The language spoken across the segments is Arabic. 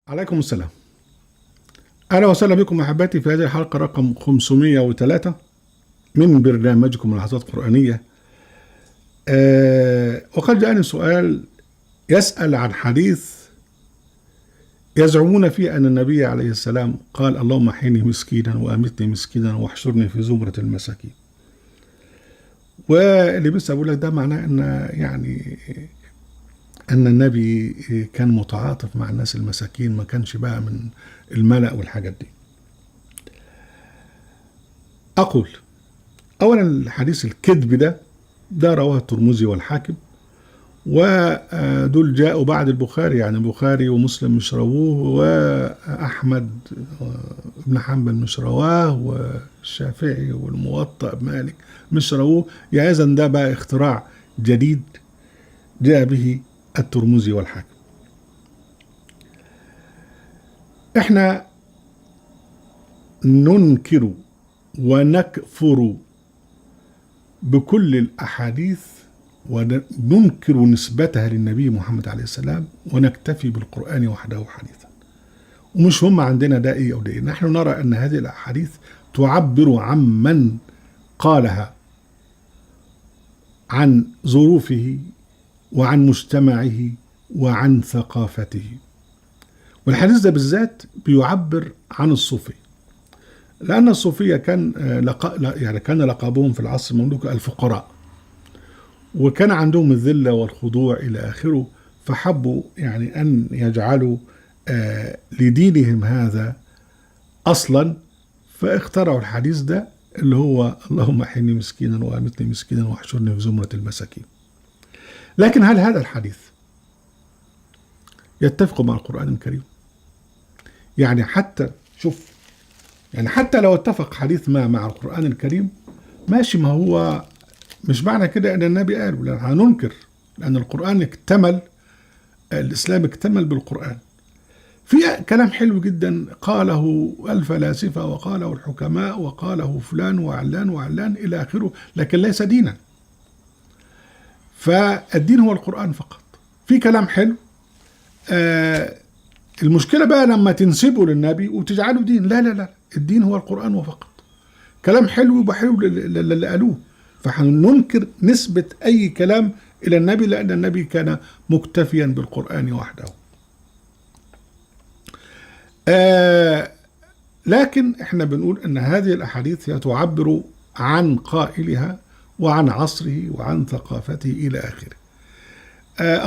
عليكم السلام. أهلا وسهلا بكم أحباتي في هذه الحلقة رقم 503 من برنامجكم لحظات قرآنية. وقد جاءني سؤال يسأل عن حديث يزعمون فيه أن النبي عليه السلام قال: اللهم أحيني مسكينا وأمتني مسكينا واحشرني في زمرة المساكين. واللي بس أقول لك ده معناه أن النبي كان متعاطف مع الناس المساكين، ما كانش بقى من الملأ والحاجات دي. أقول أولا الحديث الكذب ده رواه الترمذي والحاكم، ودول جاءوا بعد البخاري، يعني البخاري ومسلم مش رووه، وأحمد بن حنبل مش رواه، والشافعي والموطأ مالك مش رووه. يعني إذن ده بقى اختراع جديد جاء به الترمذي والحاكم. احنا ننكر ونكفر بكل الأحاديث وننكر نسبتها للنبي محمد عليه السلام، ونكتفي بالقرآن وحده حديثا. ومش هم عندنا ده إيه أو ده إيه، نحن نرى أن هذه الأحاديث تعبر عمن قالها، عن ظروفه وعن مجتمعه وعن ثقافته. والحديث ده بالذات بيعبر عن الصوفية، لأن الصوفية كان لقبهم في العصر المملوكي الفقراء، وكان عندهم الذلة والخضوع إلى آخره، فحبوا أن يجعلوا لدينهم هذا أصلا، فاخترعوا الحديث ده اللي هو اللهم أحيني مسكينا وأمتني مسكينا واحشرني في زمرة المساكين. لكن هل هذا الحديث يتفق مع القرآن الكريم؟ حتى لو اتفق حديث ما مع القرآن الكريم ماشي، ما هو مش معنى كده ان النبي قال، لأن هننكر، لأن القرآن اكتمل، الإسلام اكتمل بالقرآن. في كلام حلو جدا قاله الفلاسفة وقاله الحكماء وقاله فلان وعلان وعلان إلى آخره، لكن ليس دينا. فالدين هو القرآن فقط. في كلام حلو، المشكلة بقى لما تنسبه للنبي وتجعله دين. لا لا لا، الدين هو القرآن وفقط. كلام حلو يبقى حلو اللي قالوه، فهننكر نسبة أي كلام إلى النبي، لأن النبي كان مكتفيا بالقرآن وحده. لكن احنا بنقول أن هذه الأحاديث تعبر عن قائلها وعن عصره وعن ثقافته إلى آخره.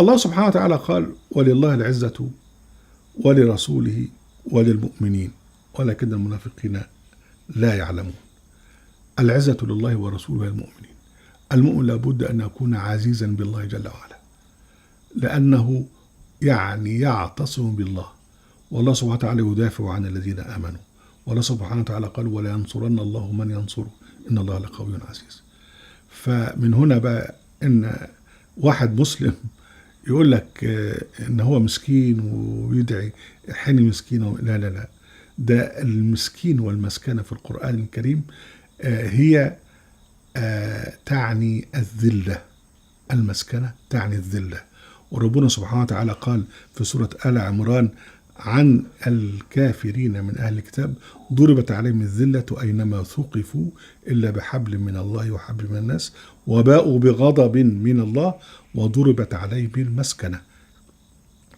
الله سبحانه وتعالى قال: ولله العزة ولرسوله وللمؤمنين ولكن المنافقين لا يعلمون. العزة لله ورسوله والمؤمنين. المؤمن لابد أن يكون عزيزا بالله جل وعلا، لأنه يعتصم بالله، والله سبحانه وتعالى يدافع عن الذين آمنوا، والله سبحانه وتعالى قال: ولا ينصرن الله من ينصره إن الله لقوي عزيز. فمن هنا بقى إن واحد مسلم يقول لك إن هو مسكين ويدعي حين مسكين، لا لا لا، ده المسكين والمسكنة في القرآن الكريم هي تعني الذلة. المسكنة تعني الذلة. وربنا سبحانه وتعالى قال في سورة آل عمران عن الكافرين من أهل الكتاب: ضربت عليهم الذلة أينما ثقفوا إلا بحبل من الله وحبل من الناس وباءوا بغضب من الله وضربت عليهم المسكنة.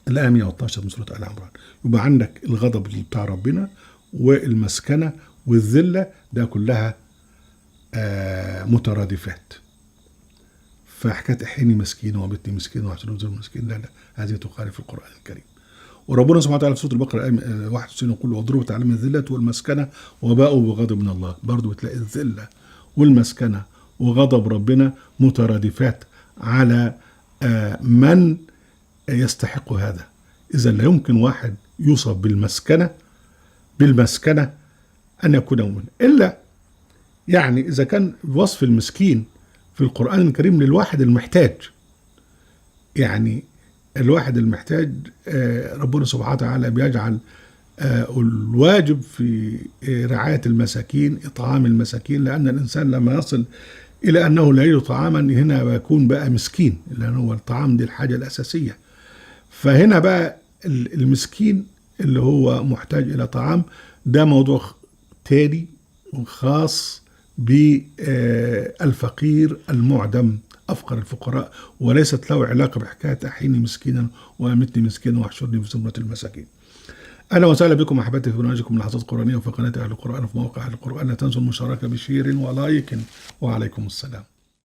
الآية 112 من سورة آل عمران. يبقى عندك الغضب بتاع ربنا والمسكنة والذلة، ده كلها مترادفات. فحكاية احيني مسكين وبتني مسكين واحشرني في زمرة المساكين، لا لا، هذه تخالف القرآن الكريم. وربنا سبحانه وتعالى في سورة البقرة 91 يقول: وضربت عليهم الذلة والمسكنة وباءوا بغضب من الله. برضو بتلاقي الذلة والمسكنة وغضب ربنا مترادفات على من يستحق هذا. إذا لا يمكن واحد يوصف بالمسكنة أن يكون مؤمنا، إلا إذا كان وصف المسكين في القرآن الكريم للواحد المحتاج. الواحد المحتاج ربنا سبحانه وتعالى بيجعل الواجب في رعاية المساكين إطعام المساكين، لأن الإنسان لما يصل إلى أنه لا يجد طعاما هنا بيكون بقى مسكين، لأنه الطعام دي الحاجة الأساسية. فهنا بقى المسكين اللي هو محتاج إلى طعام، ده موضوع تاني خاص بالفقير المعدم، أفقر الفقراء، وليست له علاقة بحكاية أحيني مسكينا وأمتني مسكينا واحشرني في زمرة المساكين. أهلا وسهلا بكم أحبتي في برنامجكم لحظات قرآنية وفي قناة أهل القرآن، في موقع أهل القرآن. لا تنسوا المشاركة بشير ولايك، وعليكم السلام.